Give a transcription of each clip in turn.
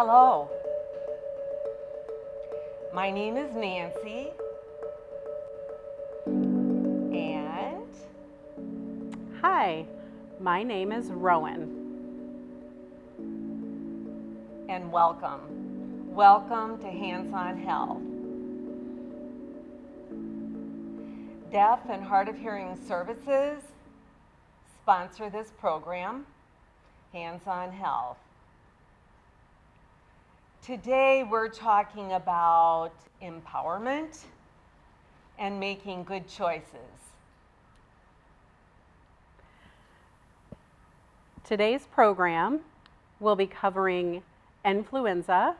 Hello, my name is Nancy, and Hi, my name is Rowan. welcome. Welcome to Hands on Health. Deaf and hard of hearing services sponsor this program, Hands on Health. Today we're talking about empowerment and making good choices. Today's program will be covering influenza,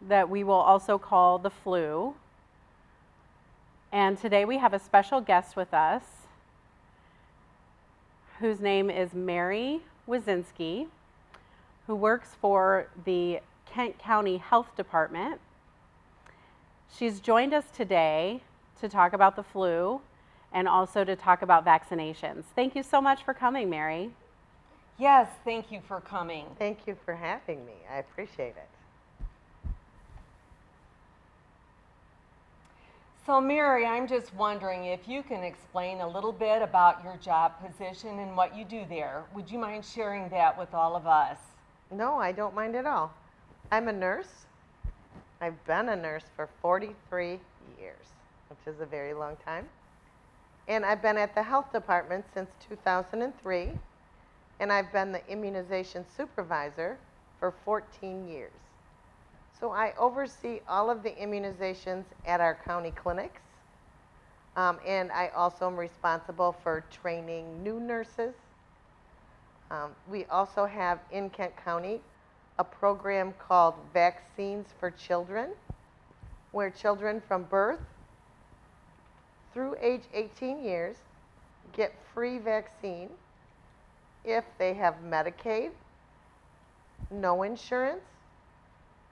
that we will also call the flu. And today we have a special guest with us whose name is Mary Wisinski, who works for the Kent County Health Department. She's joined us today to talk about the flu and also to talk about vaccinations. Thank you so much for coming, Mary. Yes, thank you for coming. Thank you for having me. I appreciate it. So Mary, I'm just wondering if you can explain a little bit about your job position and what you do there. Would you mind sharing that with all of us? No, I don't mind at all. I'm a nurse. I've been a nurse for 43 years, which is a very long time. And I've been at the health department since 2003, and I've been the immunization supervisor for 14 years. So I oversee all of the immunizations at our county clinics, and I also am responsible for training new nurses. We also have in Kent County a program called Vaccines for Children, where children from birth through age 18 years get free vaccine if they have Medicaid, no insurance,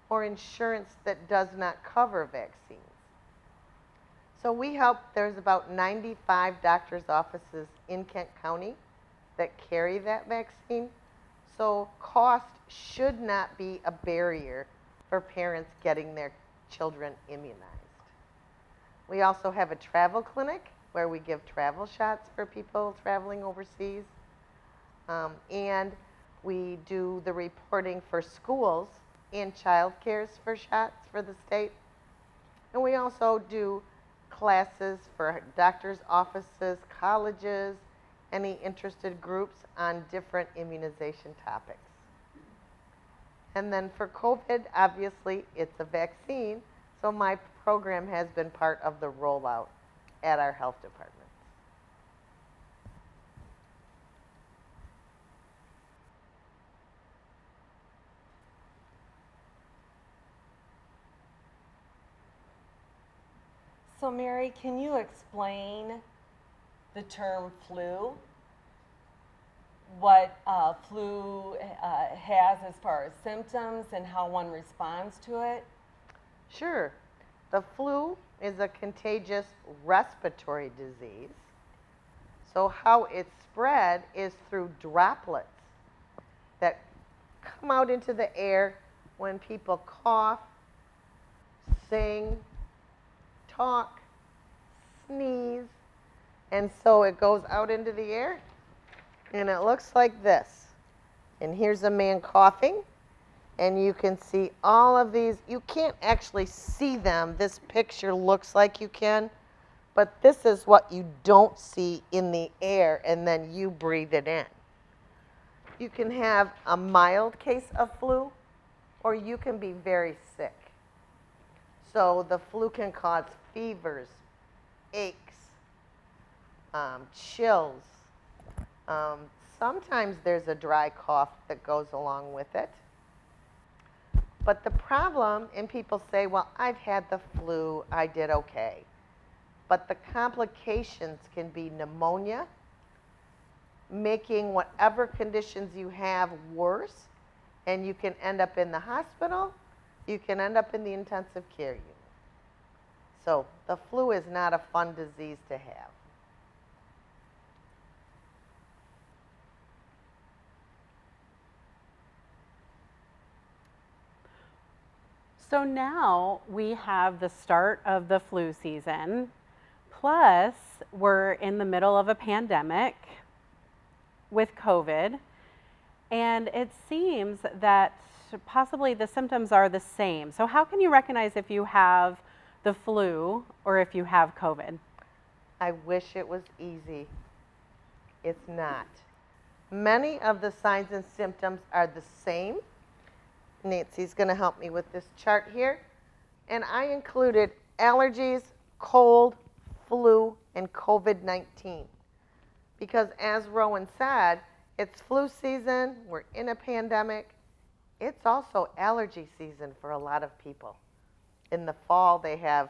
or insurance that does not cover vaccines. So we help, there's about 95 doctor's offices in Kent County that carry that vaccine. So cost should not be a barrier for parents getting their children immunized. We also have a travel clinic where we give travel shots for people traveling overseas. And we do the reporting for schools and child cares for shots for the state. And we also do classes for doctors' offices, colleges, any interested groups on different immunization topics. And then for COVID, obviously, it's a vaccine, so my program has been part of the rollout at our health department. So Mary, can you explain the term flu? What flu has as far as symptoms and how one responds to it? Sure. The flu is a contagious respiratory disease. So how it's spread is through droplets that come out into the air when people cough, sing, talk, sneeze, and so it goes out into the air, and it looks like this. And here's a man coughing, and you can see all of these. You can't actually see them. This picture looks like you can, but this is what you don't see in the air, and then you breathe it in. You can have a mild case of flu, or you can be very sick. So the flu can cause fevers, aches, chills. Sometimes there's a dry cough that goes along with it. But the problem, and people say, well, I've had the flu, I did okay. But the complications can be pneumonia, making whatever conditions you have worse, and you can end up in the hospital, you can end up in the intensive care unit. So the flu is not a fun disease to have. So now we have the start of the flu season, plus we're in the middle of a pandemic with COVID, and it seems that possibly the symptoms are the same. So how can you recognize if you have the flu or if you have COVID? I wish it was easy. It's not. Many of the signs and symptoms are the same. Nancy's going to help me with this chart here. And I included allergies, cold, flu, and COVID-19. Because as Rowan said, it's flu season, we're in a pandemic. It's also allergy season for a lot of people. In the fall, they have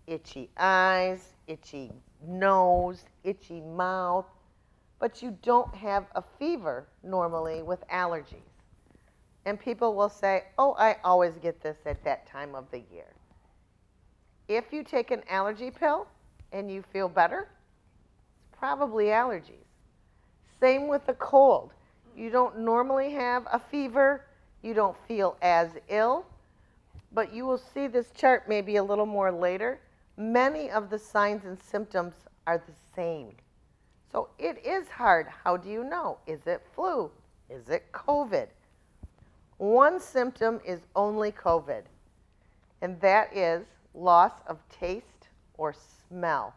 itchy eyes, itchy nose, itchy mouth, but you don't have a fever normally with allergies. And people will say, oh, I always get this at that time of the year. If you take an allergy pill and you feel better, it's probably allergies. Same with the cold. You don't normally have a fever, you don't feel as ill, but you will see this chart maybe a little more later. Many of the signs and symptoms are the same. So it is hard. How do you know? Is it flu? Is it COVID? One symptom is only COVID, and that is loss of taste or smell.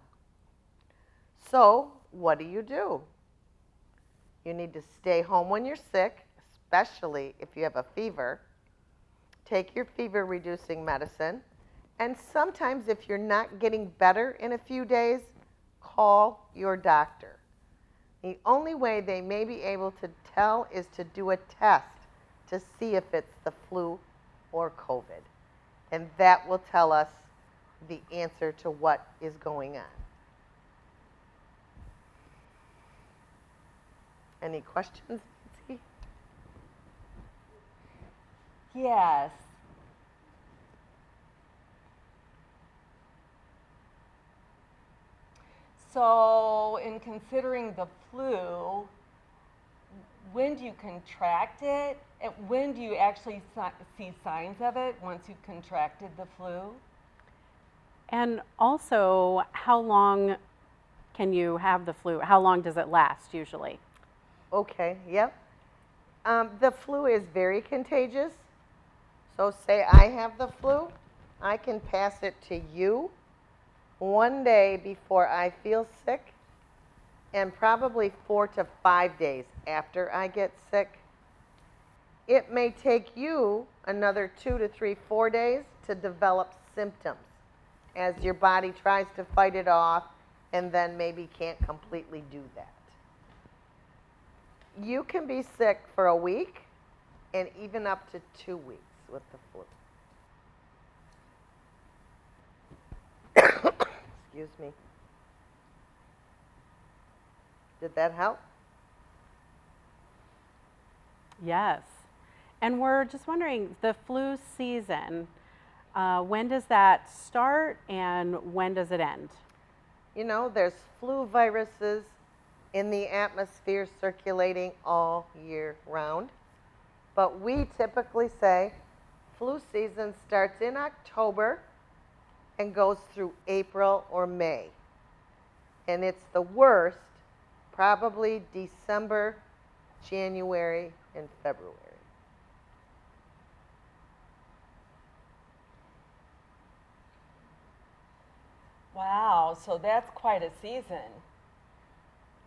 So what do? You need to stay home when you're sick, especially if you have a fever. Take your fever-reducing medicine, and sometimes if you're not getting better in a few days, call your doctor. The only way they may be able to tell is to do a test to see if it's the flu or COVID. And that will tell us the answer to what is going on. Any questions, Nancy? Yes. So, in considering the flu, when do you contract it? And when do you actually see signs of it once you've contracted the flu? And also, how long can you have the flu? How long does it last usually? Okay, yep. The flu is very contagious. So say I have the flu, I can pass it to you one day before I feel sick, and probably 4 to 5 days after I get sick. It may take you another 2 to 3, 4 days to develop symptoms as your body tries to fight it off and then maybe can't completely do that. You can be sick for a week and even up to 2 weeks with the flu. Excuse me. Did that help? Yes. And we're just wondering, the flu season, when does that start and when does it end? You know, there's flu viruses in the atmosphere circulating all year round. But we typically say flu season starts in October and goes through April or May. And it's the worst probably December, January, and February. Wow, so that's quite a season.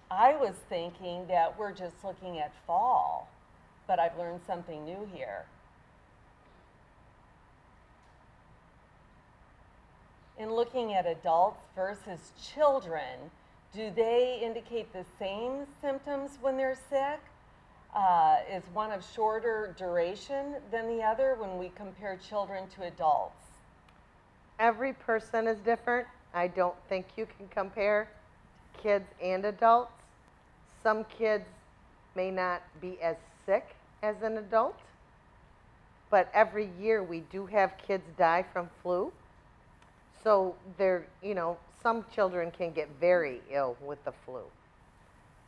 I was thinking that we're just looking at fall, but I've learned something new here. In looking at adults versus children, do they indicate the same symptoms when they're sick? Is one of shorter duration than the other when we compare children to adults? Every person is different. I don't think you can compare kids and adults. Some kids may not be as sick as an adult, but every year we do have kids die from flu. So some children can get very ill with the flu.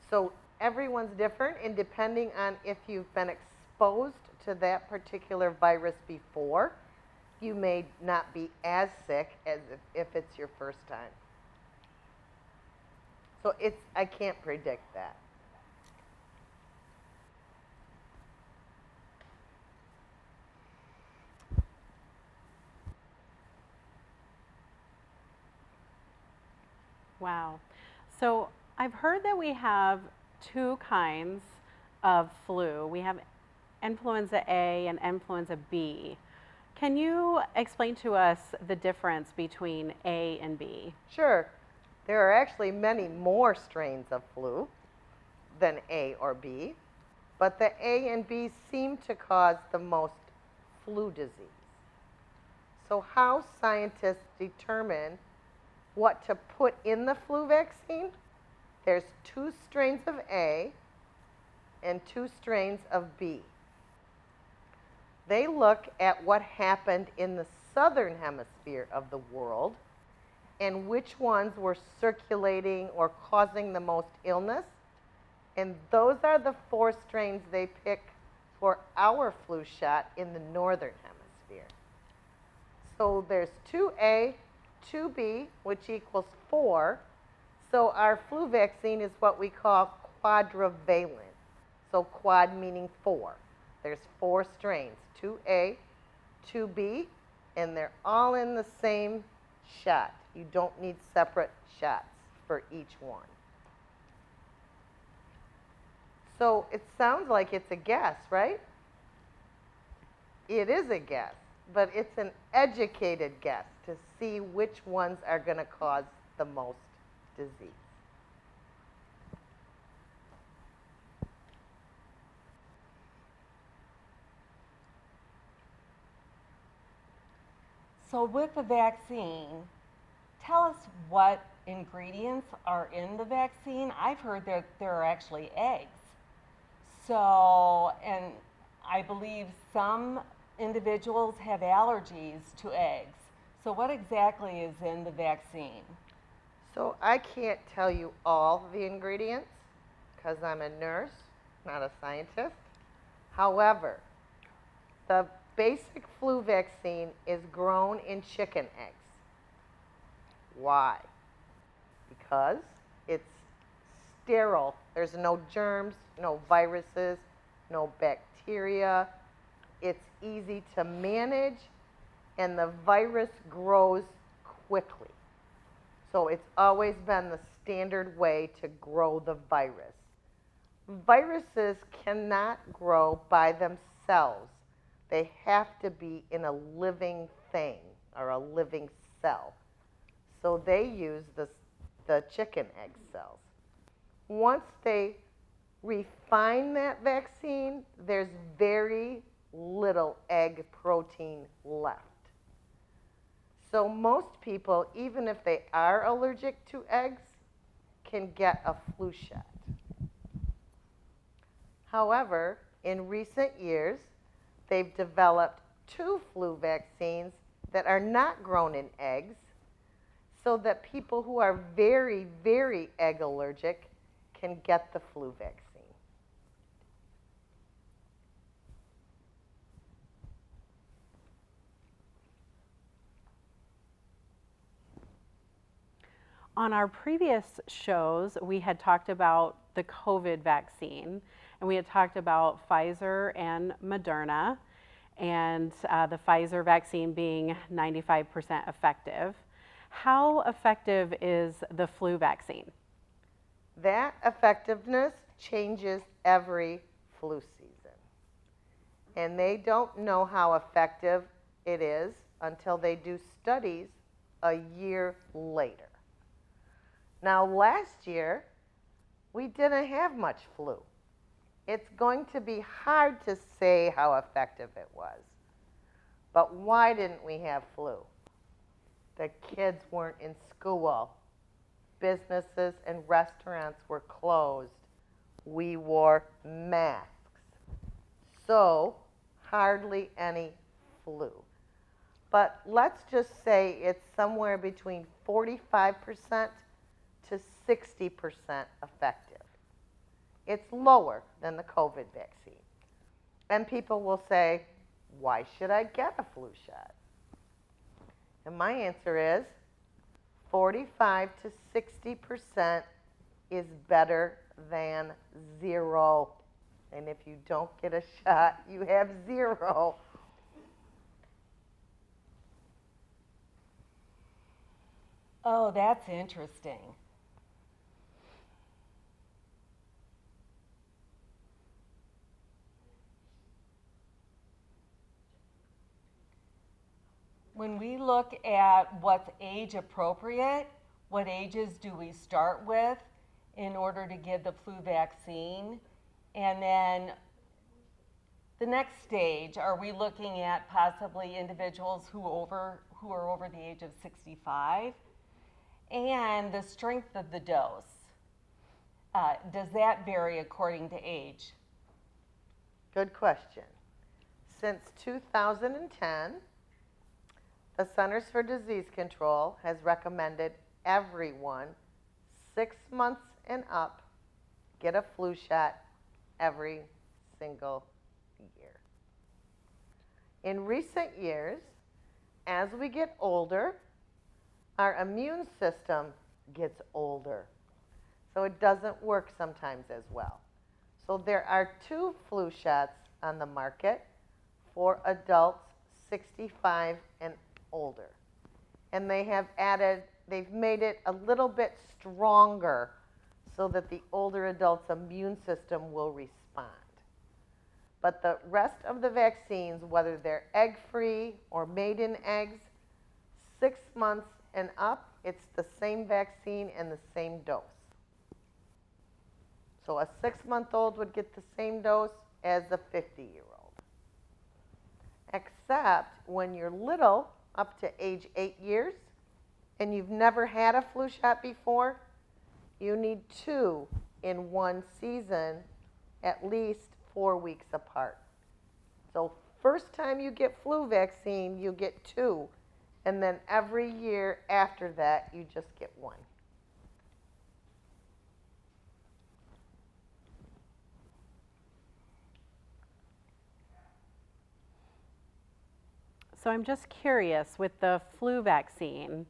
So everyone's different, and depending on if you've been exposed to that particular virus before, you may not be as sick as if it's your first time. So I can't predict that. Wow. So I've heard that we have two kinds of flu. We have influenza A and influenza B. Can you explain to us the difference between A and B? Sure, there are actually many more strains of flu than A or B, but the A and B seem to cause the most flu disease. So how scientists determine what to put in the flu vaccine? There's 2 strains of A and 2 strains of B. They look at what happened in the southern hemisphere of the world and which ones were circulating or causing the most illness. And those are the 4 strains they pick for our flu shot in the northern hemisphere. So there's 2A, 2B, which equals 4. So our flu vaccine is what we call quadrivalent. So quad meaning 4. There's 4 strains, 2A, 2B, and they're all in the same shot. You don't need separate shots for each one. So it sounds like it's a guess, right? It is a guess, but it's an educated guess to see which ones are going to cause the most disease. So with the vaccine, tell us what ingredients are in the vaccine. I've heard that there are actually eggs. So, and I believe some individuals have allergies to eggs. So what exactly is in the vaccine? So I can't tell you all the ingredients because I'm a nurse, not a scientist. However, the basic flu vaccine is grown in chicken eggs. Why? Because it's sterile. There's no germs, no viruses, no bacteria. It's easy to manage, and the virus grows quickly. So it's always been the standard way to grow the virus. Viruses cannot grow by themselves. They have to be in a living thing or a living cell. So they use the chicken egg cells. Once they refine that vaccine, there's very little egg protein left. So most people, even if they are allergic to eggs, can get a flu shot. However, in recent years, they've developed 2 flu vaccines that are not grown in eggs, so that people who are very, very egg allergic can get the flu vaccine. On our previous shows, we had talked about the COVID vaccine, and we had talked about Pfizer and Moderna, and the Pfizer vaccine being 95% effective. How effective is the flu vaccine? That effectiveness changes every flu season. And they don't know how effective it is until they do studies a year later. Now, last year, we didn't have much flu. It's going to be hard to say how effective it was. But why didn't we have flu? The kids weren't in school. Businesses and restaurants were closed. We wore masks. So, hardly any flu. But let's just say it's somewhere between 45% to 60% effective. It's lower than the COVID vaccine. And people will say, why should I get a flu shot? And my answer is 45 to 60% is better than 0. And if you don't get a shot, you have 0. Oh, that's interesting. When we look at what's age appropriate, what ages do we start with in order to give the flu vaccine? And then the next stage, are we looking at possibly individuals who are over the age of 65? And the strength of the dose. Does that vary according to age? Good question. Since 2010, the Centers for Disease Control has recommended everyone 6 months and up get a flu shot every single year. In recent years, as we get older, our immune system gets older, so it doesn't work sometimes as well. So there are 2 flu shots on the market for adults 65 and older. And they've made it a little bit stronger so that the older adult's immune system will respond. But the rest of the vaccines, whether they're egg-free or made in eggs, 6 months and up, it's the same vaccine and the same dose. So a 6-month-old would get the same dose as a 50-year-old. Except when you're little, up to age 8 years, and you've never had a flu shot before, you need 2 in one season, at least 4 weeks apart. So first time you get flu vaccine, you get 2. And then every year after that, you just get 1. So I'm just curious, with the flu vaccine,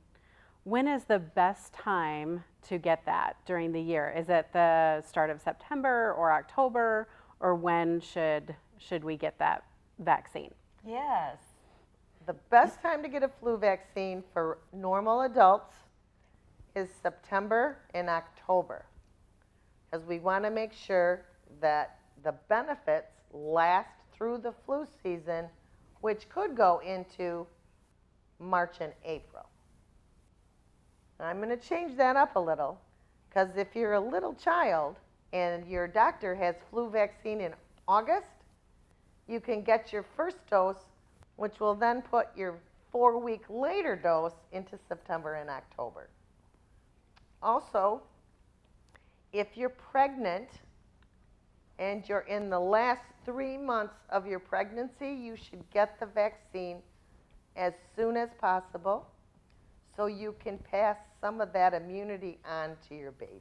when is the best time to get that during the year? Is it the start of September or October, or when should we get that vaccine? Yes. The best time to get a flu vaccine for normal adults is September and October, because we want to make sure that the benefits last through the flu season, which could go into March and April. I'm going to change that up a little, because if you're a little child and your doctor has flu vaccine in August, you can get your first dose, which will then put your 4-week later dose into September and October. Also, if you're pregnant and you're in the last 3 months of your pregnancy, you should get the vaccine as soon as possible so you can pass some of that immunity on to your baby.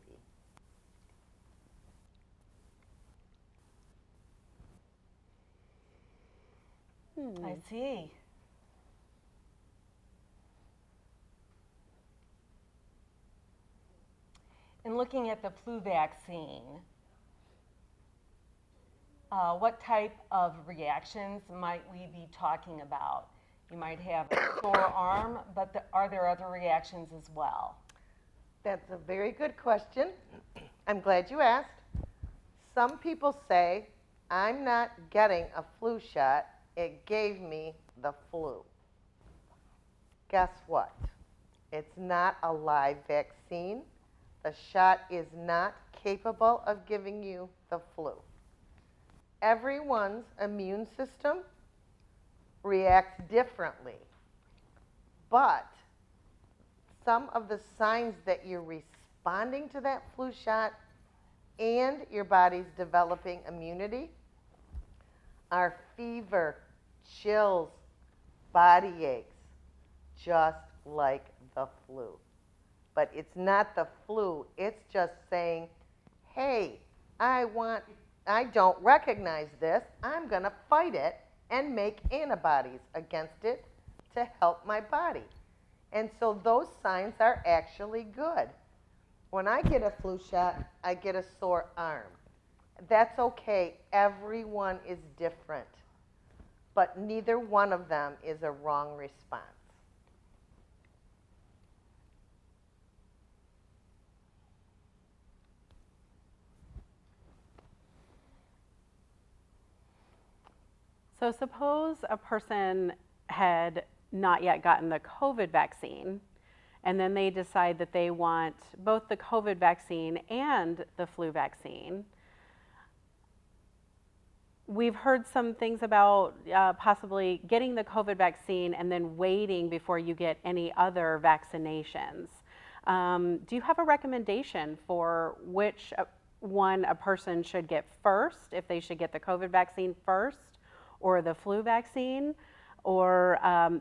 I see. And looking at the flu vaccine, what type of reactions might we be talking about? You might have a sore arm, but are there other reactions as well? That's a very good question. I'm glad you asked. Some people say, I'm not getting a flu shot. It gave me the flu. Guess what? It's not a live vaccine. The shot is not capable of giving you the flu. Everyone's immune system reacts differently, but some of the signs that you're responding to that flu shot and your body's developing immunity are fever, chills, body aches, just like the flu. But it's not the flu. It's just saying, hey, I don't recognize this. I'm going to fight it and make antibodies against it to help my body. And so those signs are actually good. When I get a flu shot, I get a sore arm. That's okay. Everyone is different. But neither one of them is a wrong response. So suppose a person had not yet gotten the COVID vaccine, and then they decide that they want both the COVID vaccine and the flu vaccine. We've heard some things about possibly getting the COVID vaccine and then waiting before you get any other vaccinations. Do you have a recommendation for which one a person should get first, if they should get the COVID vaccine first or the flu vaccine, or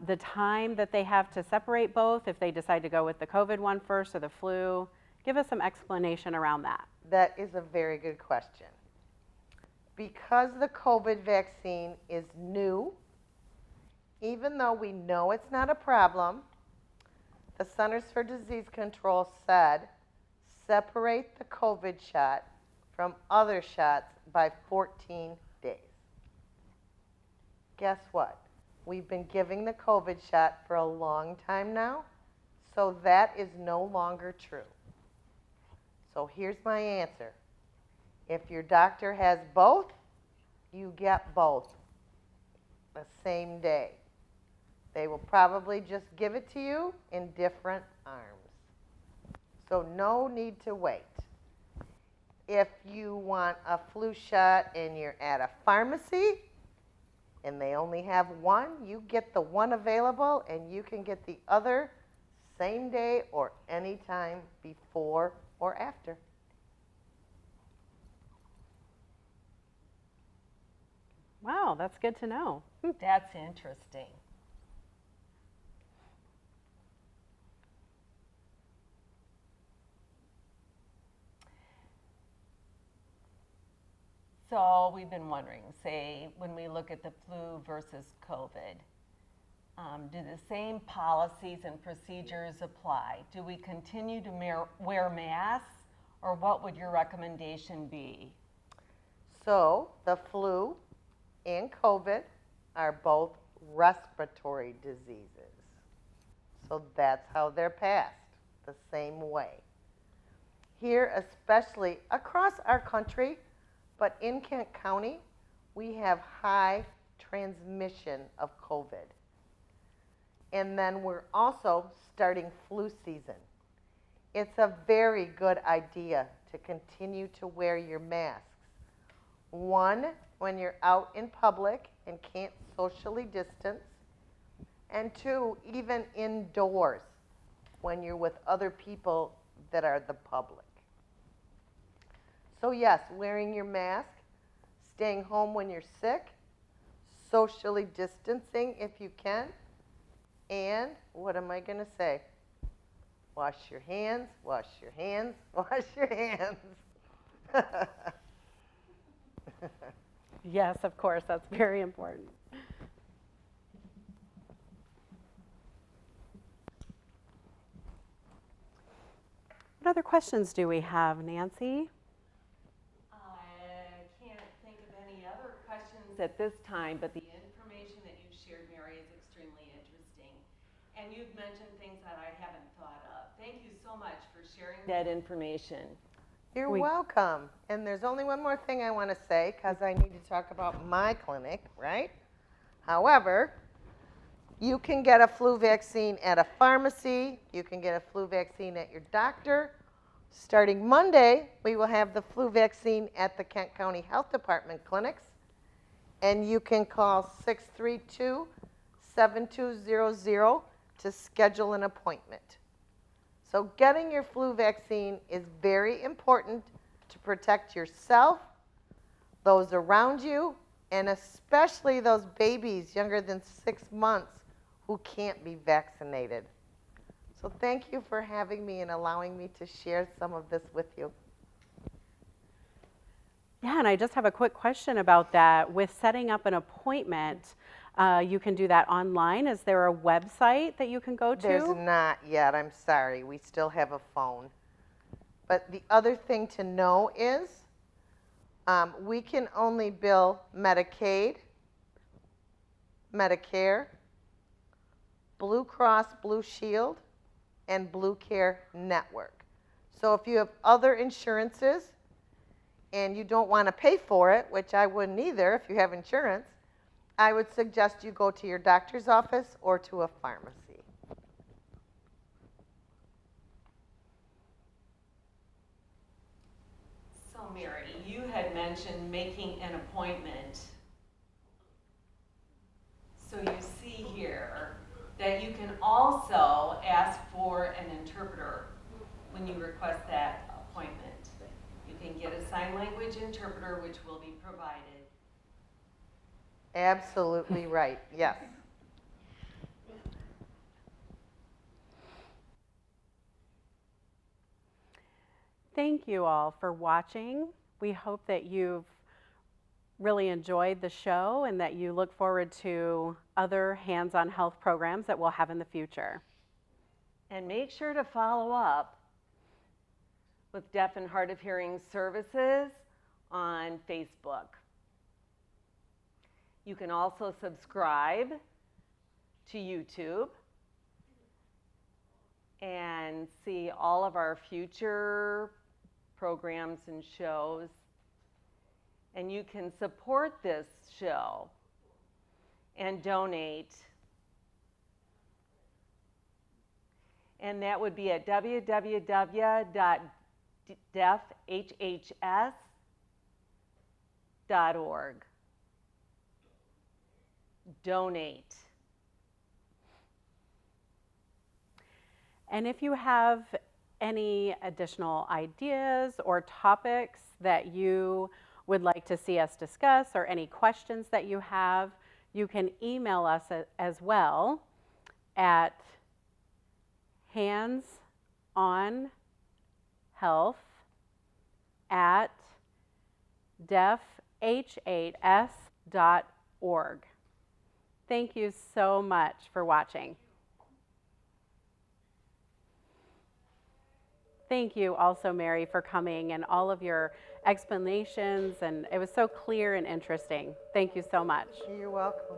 the time that they have to separate both if they decide to go with the COVID one first or the flu? Give us some explanation around that. That is a very good question. Because the COVID vaccine is new, even though we know it's not a problem, the Centers for Disease Control said separate the COVID shot from other shots by 14 days. Guess what? We've been giving the COVID shot for a long time now, so that is no longer true. So here's my answer. If your doctor has both, you get both the same day. They will probably just give it to you in different arms. So no need to wait. If you want a flu shot and you're at a pharmacy and they only have one, you get the one available and you can get the other same day or anytime before or after. Wow, that's good to know. That's interesting. So we've been wondering, say, when we look at the flu versus COVID, do the same policies and procedures apply? Do we continue to wear masks, or what would your recommendation be? So the flu and COVID are both respiratory diseases. So that's how they're passed, the same way. Here, especially across our country, but in Kent County, we have high transmission of COVID. And then we're also starting flu season. It's a very good idea to continue to wear your masks. One, when you're out in public and can't socially distance. And two, even indoors when you're with other people that are the public. So yes, wearing your mask, staying home when you're sick, socially distancing if you can, and what am I going to say? Wash your hands, wash your hands, wash your hands. Yes, of course, that's very important. What other questions do we have, Nancy? I can't think of any other questions at this time, but the information that you've shared, Mary, is extremely interesting. And you've mentioned things that I haven't thought of. Thank you so much for sharing that information. You're welcome. And there's only one more thing I want to say because I need to talk about my clinic, right? However, you can get a flu vaccine at a pharmacy. You can get a flu vaccine at your doctor. Starting Monday, we will have the flu vaccine at the Kent County Health Department clinics. And you can call 632-7200 to schedule an appointment. So getting your flu vaccine is very important to protect yourself, those around you, and especially those babies younger than 6 months who can't be vaccinated. So thank you for having me and allowing me to share some of this with you. Yeah, and I just have a quick question about that. With setting up an appointment, You can do that online. Is there a website that you can go to? There's not yet, I'm sorry. We still have a phone. But the other thing to know is we can only bill Medicaid, Medicare, Blue Cross Blue Shield, and Blue Care Network. So if you have other insurances and you don't want to pay for it, which I wouldn't either if you have insurance, I would suggest you go to your doctor's office or to a pharmacy. So Mary, you had mentioned making an appointment. So you see here that you can also ask for an interpreter when you request that appointment. You can get a sign language interpreter, which will be provided. Absolutely right, yes. Thank you all for watching. We hope that you've really enjoyed the show and that you look forward to other hands-on health programs that we'll have in the future. And make sure to follow up with Deaf and Hard of Hearing Services on Facebook. You can also subscribe to YouTube and see all of our future programs and shows. And you can support this show and donate. And that would be at www.deafhhs.org. Donate. And if you have any additional ideas or topics that you would like to see us discuss or any questions that you have, you can email us as well at handsonhealth@deafh8s.org. Thank you so much for watching. Thank you also, Mary, for coming and all of your explanations, and it was so clear and interesting. Thank you so much. You're welcome.